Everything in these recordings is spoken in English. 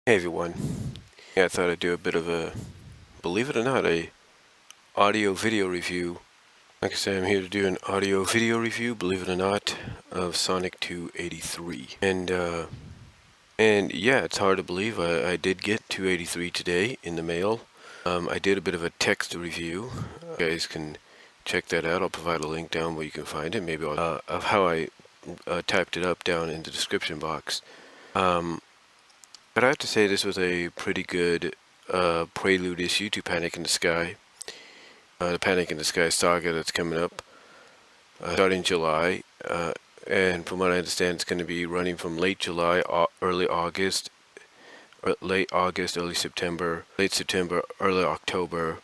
Hey everyone. Yeah, I thought I'd do a bit of a, believe it or not, a audio video review. Like I said, I'm here to do an audio video review, believe it or not, of Sonic 283. And yeah, it's hard to believe. I did get 283 today in the mail. I did a bit of a text review. You guys can check that out. I'll provide a link down where you can find it. Maybe of how I typed it up down in the description box. But I have to say this was a pretty good prelude issue to Panic in the Sky. The Panic in the Sky saga that's coming up starting July. And from what I understand, it's going to be running from late July, early August, early September, late September, early October,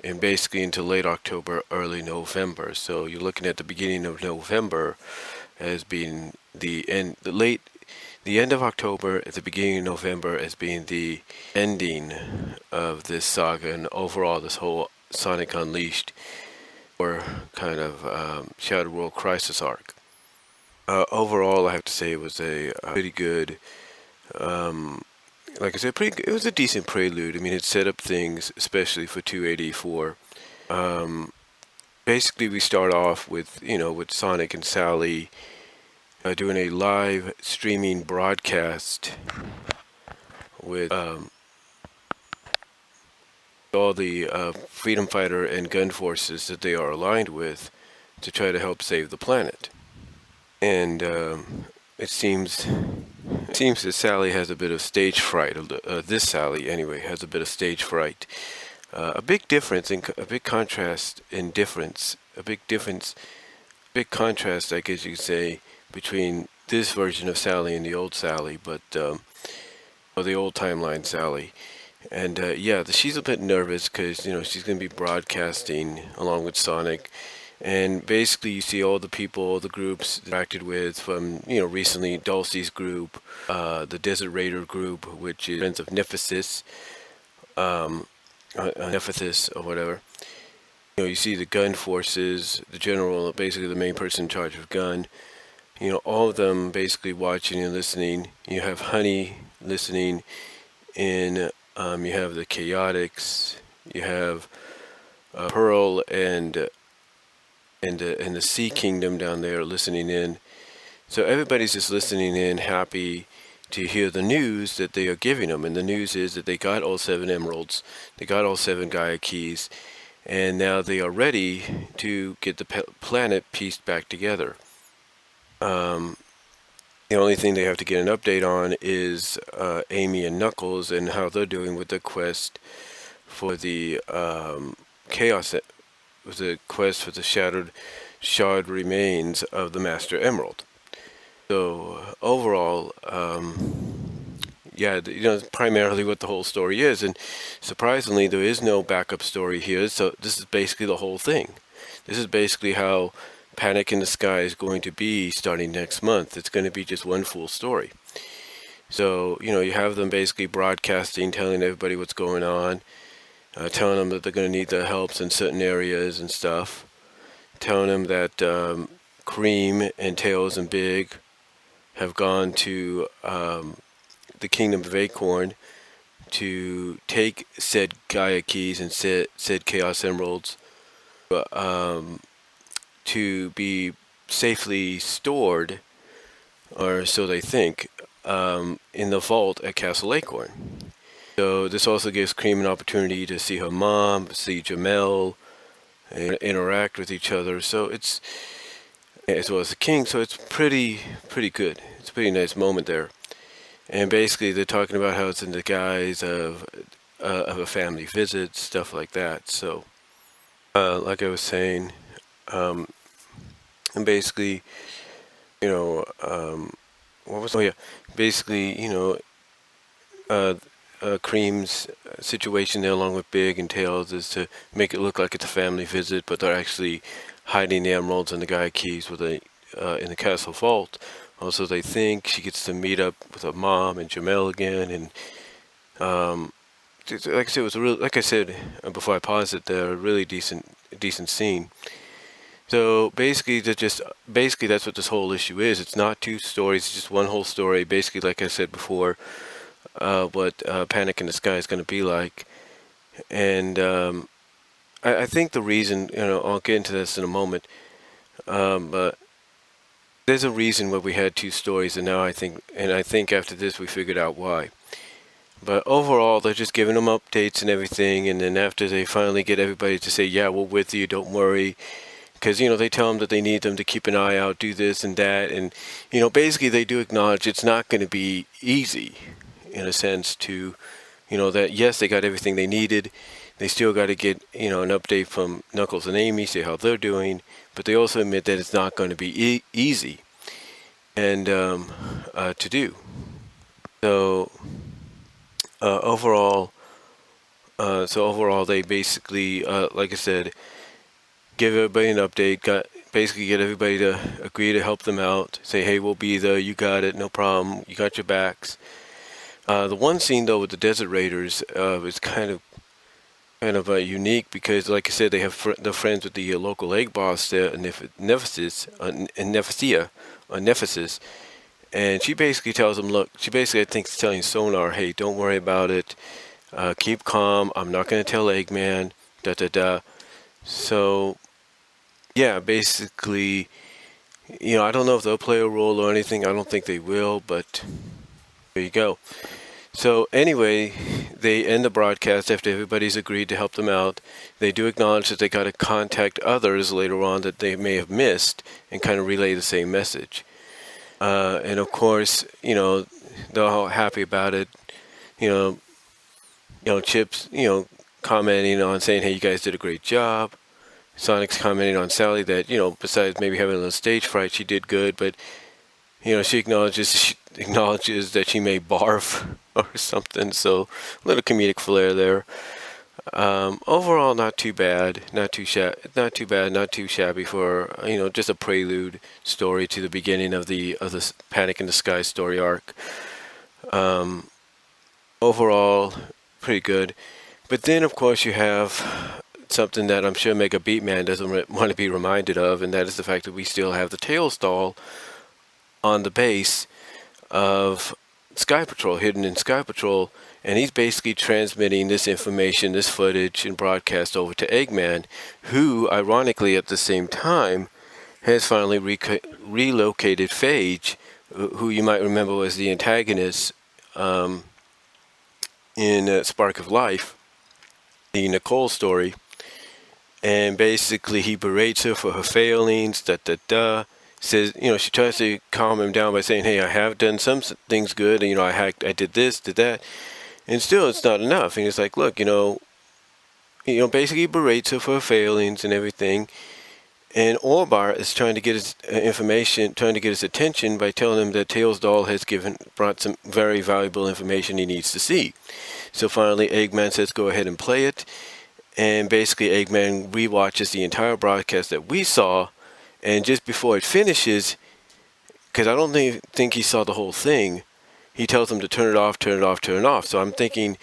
and basically into late October, early November. So you're looking at the beginning of November as being the end, the end of October at the beginning of November as being the ending of this saga, and overall this whole Sonic Unleashed or kind of Shattered World Crisis arc. Overall, I have to say it was a pretty good, like I said, it was a decent prelude. I mean, it set up things, especially for 284. Basically, we start off with, with Sonic and Sally doing a live streaming broadcast with all the Freedom Fighter and gun forces that they are aligned with to try to help save the planet. And it seems that Sally has a bit of stage fright. This Sally, anyway, has a bit of stage fright. A big difference, a big contrast in difference, big contrast, I guess you could say, between this version of Sally and the old Sally, or the old timeline Sally. And yeah, she's a bit nervous because, she's going to be broadcasting along with Sonic. And basically you see all the people, all the groups interacted with from, recently Dulcie's group, the Desert Raider group, which is Friends of Nephesis, Nephthys or whatever. You see the gun forces, the general, basically the main person in charge of gun. All of them basically watching and listening. You have Honey listening in, you have the Chaotix, you have Pearl and the Sea Kingdom down there listening in. So everybody's just listening in, happy to hear the news that they are giving them. And the news is that they got all 7 emeralds, they got all 7 Gaia Keys, and now they are ready to get the planet pieced back together. The only thing they have to get an update on is Amy and Knuckles and how they're doing with the quest for the chaos, with the quest for the shard remains of the Master Emerald. So overall, yeah, primarily what the whole story is, and surprisingly, there is no backup story here. So this is basically the whole thing. This is basically how Panic in the Sky is going to be starting next month. It's going to be just one full story. So, you have them basically broadcasting, telling everybody what's going on, telling them that they're going to need their helps in certain areas and stuff, telling them that Cream and Tails and Big have gone to the Kingdom of Acorn to take said Gaia Keys and said Chaos Emeralds to be safely stored, or so they think, in the vault at Castle Acorn. So this also gives Cream an opportunity to see her mom, see Jamel, and interact with each other. So it's, as well as the king, so it's pretty good. It's a pretty nice moment there. And basically they're talking about how it's in the guise of a family visit, stuff like that. So, like I was saying, and basically, what was? Oh yeah, basically, Cream's situation there, along with Big and Tails, is to make it look like it's a family visit, but they're actually hiding the emeralds and the Gaia Keys in the castle vault. Also, they think she gets to meet up with her mom and Jamel again, and like I said, it was like I said before I paused it there, a really decent scene. So basically, that's what this whole issue is. It's not 2 stories; it's just one whole story. Basically, like I said before, what Panic in the Sky is going to be like. And I think the reason, I'll get into this in a moment, but there's a reason why we had two stories, and I think after this we figured out why. But overall, they're just giving them updates and everything, and then after they finally get everybody to say, yeah, we're with you, don't worry, because, they tell them that they need them to keep an eye out, do this and that, and, basically they do acknowledge it's not going to be easy, in a sense, to, that, yes, they got everything they needed, they still got to get, an update from Knuckles and Amy, see how they're doing, but they also admit that it's not going to be easy and to do. So overall, they basically, like I said, give everybody an update. Basically get everybody to agree to help them out. Say, hey, we'll be there. You got it. No problem. You got your backs. The one scene though with the Desert Raiders is kind of unique because, like I said, they're friends with the local egg boss there, Nephesis, and she basically tells them, look, I think is telling Sonar, hey, don't worry about it, keep calm, I'm not going to tell Eggman, da. So, yeah, basically, I don't know if they'll play a role or anything, I don't think they will, but there you go. So anyway, they end the broadcast after everybody's agreed to help them out. They do acknowledge that they got to contact others later on that they may have missed and kind of relay the same message. And of course, they're all happy about it. Chip's, commenting on saying, hey, you guys did a great job. Sonic's commenting on Sally that, besides maybe having a little stage fright, she did good, but she acknowledges that she may barf or something, so a little comedic flair there. Overall, not too bad, not too shabby for just a prelude story to the beginning of the Panic in the Sky story arc. Overall, pretty good. But then, of course, you have something that I'm sure Mega Beatman doesn't want to be reminded of, and that is the fact that we still have the Tails doll on the base of Sky Patrol, hidden in Sky Patrol, and he's basically transmitting this information, this footage and broadcast over to Eggman, who, ironically, at the same time, has finally relocated Phage, who you might remember was the antagonist in Spark of Life, the Nicole story, and basically he berates her for her failings, says, she tries to calm him down by saying, hey, I have done some things good, and, I hacked, I did this, did that, and still it's not enough. And it's like, look, basically berates her for her failings and everything, and Orbot is trying to get his trying to get his attention by telling him that Tails doll has brought some very valuable information he needs to see. So finally, Eggman says, go ahead and play it, and basically Eggman rewatches the entire broadcast that we saw. And just before it finishes, because I don't think he saw the whole thing, he tells him to turn it off, turn it off, turn it off. So I'm thinking,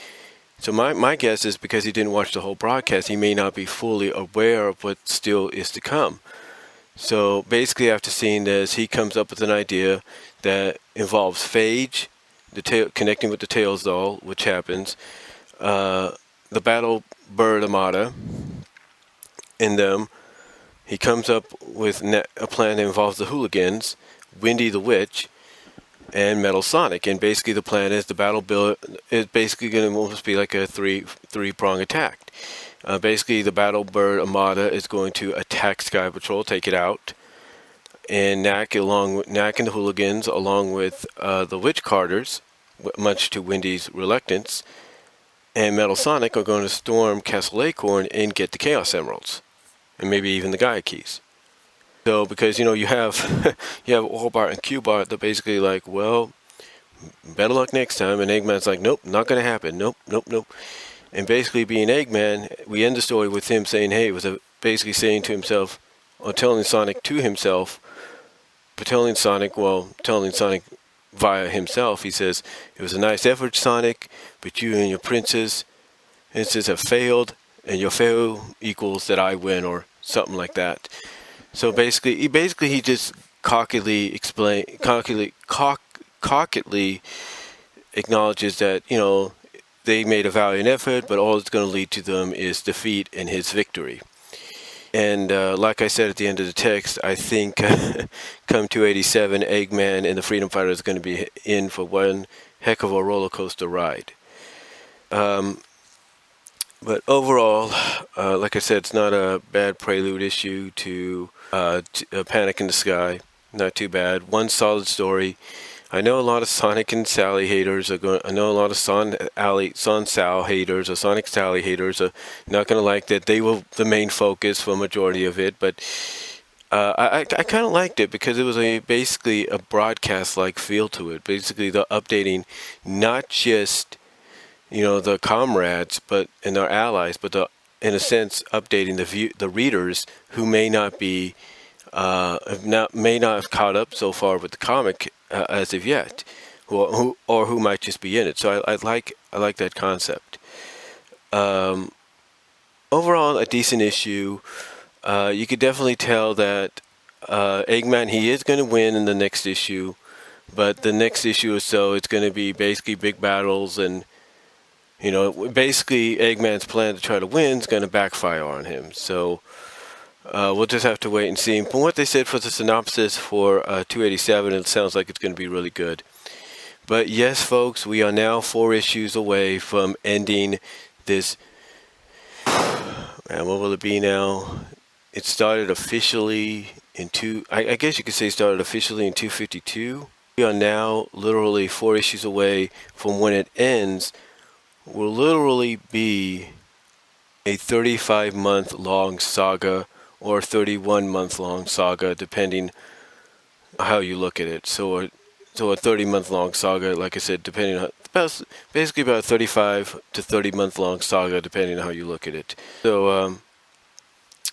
so my guess is because he didn't watch the whole broadcast, he may not be fully aware of what still is to come. So basically after seeing this, he comes up with an idea that involves Phage, connecting with the Tails doll, which happens, the Battle Bird Armada, in them. He comes up with a plan that involves the Hooligans, Windy the Witch, and Metal Sonic. And basically the plan is the Battle Bird is basically going to almost be like a three-prong attack. Basically the Battle Bird Armada is going to attack Sky Patrol, take it out, and Knack and the Hooligans, along with the Witch Carters, much to Windy's reluctance, and Metal Sonic are going to storm Castle Acorn and get the Chaos Emeralds. And maybe even the Gaia Keys. So, because, you have Orbot and Q-Bot, they're basically like, well, better luck next time. And Eggman's like, nope, not going to happen. Nope. And basically being Eggman, we end the story with him saying, hey, it was basically saying to himself, or telling Sonic to himself, but telling Sonic via himself, he says, it was a nice effort, Sonic, but you and your princess have failed. And your fail equals that I win, or something like that. So basically he just cockily acknowledges that, they made a valiant effort, but all it's going to lead to them is defeat and his victory. And like I said at the end of the text, I think come 287, Eggman and the Freedom Fighters are going to be in for one heck of a roller coaster ride. But overall, like I said, it's not a bad prelude issue to Panic in the Sky. Not too bad. One solid story. I know a lot of Sonic and Sally haters are going. I know a lot of Son Sal haters or Sonic Sally haters are not going to like that. They were the main focus for a majority of it, but I kind of liked it because it was basically a broadcast-like feel to it. Basically, the updating not just the comrades, but and their allies, but in a sense updating the readers who may not be may not have caught up so far with the comic as of yet, who might just be in it. So I like that concept. Overall, a decent issue. You could definitely tell that Eggman, he is going to win in the next issue, but the next issue or so, it's going to be basically big battles, and basically Eggman's plan to try to win is going to backfire on him. So we'll just have to wait and see. From what they said for the synopsis for 287, it sounds like it's going to be really good. But yes, folks, we are now 4 issues away from ending this. And what will it be now? It started officially in I guess you could say started officially in 252. We are now literally 4 issues away from when it ends. Will literally be a 35-month long saga or 31-month long saga, depending how you look at it. So a 30-month long saga, like I said, depending on basically about 35 to 30-month long saga, depending on how you look at it. So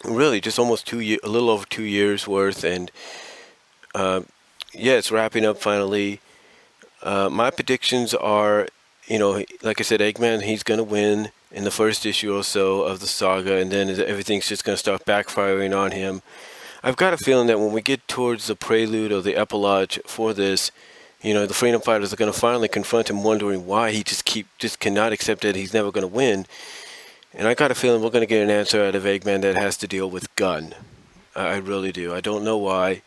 really, just almost a little over 2 years worth, and yeah, it's wrapping up finally. My predictions are, like I said, Eggman, he's going to win in the first issue or so of the saga, and then everything's just going to start backfiring on him. I've got a feeling that when we get towards the prelude or the epilogue for this, the Freedom Fighters are going to finally confront him, wondering why he just cannot accept that he's never going to win. And I got a feeling we're going to get an answer out of Eggman that has to deal with Gun. I really do. I don't know why,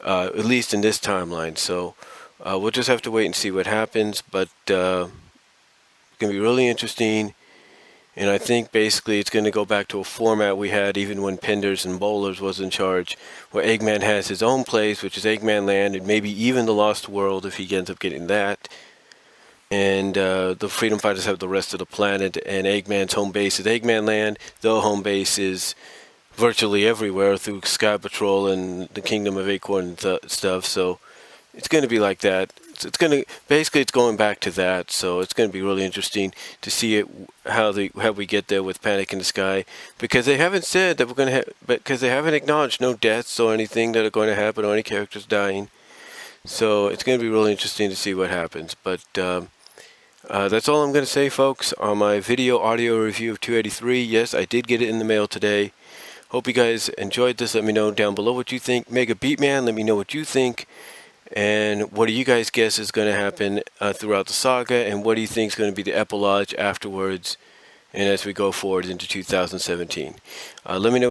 at least in this timeline. So we'll just have to wait and see what happens. But it's going to be really interesting. And I think basically it's going to go back to a format we had even when Penders and Bowlers was in charge, where Eggman has his own place, which is Eggman Land, and maybe even the Lost World if he ends up getting that. And the Freedom Fighters have the rest of the planet, and Eggman's home base is Eggman Land. Their home base is virtually everywhere through Sky Patrol and the Kingdom of Acorn and stuff. So it's going to be like that. It's going back to that. So it's going to be really interesting to see how we get there with Panic in the Sky, because they haven't said that we're going to have, because they haven't acknowledged no deaths or anything that are going to happen or any characters dying. So it's going to be really interesting to see what happens. But that's all I'm going to say, folks, on my video audio review of 283. Yes, I did get it in the mail today. Hope you guys enjoyed this. Let me know down below what you think. Mega Beatman, let me know what you think. And what do you guys guess is going to happen throughout the saga? And what do you think is going to be the epilogue afterwards and as we go forward into 2017? Let me know.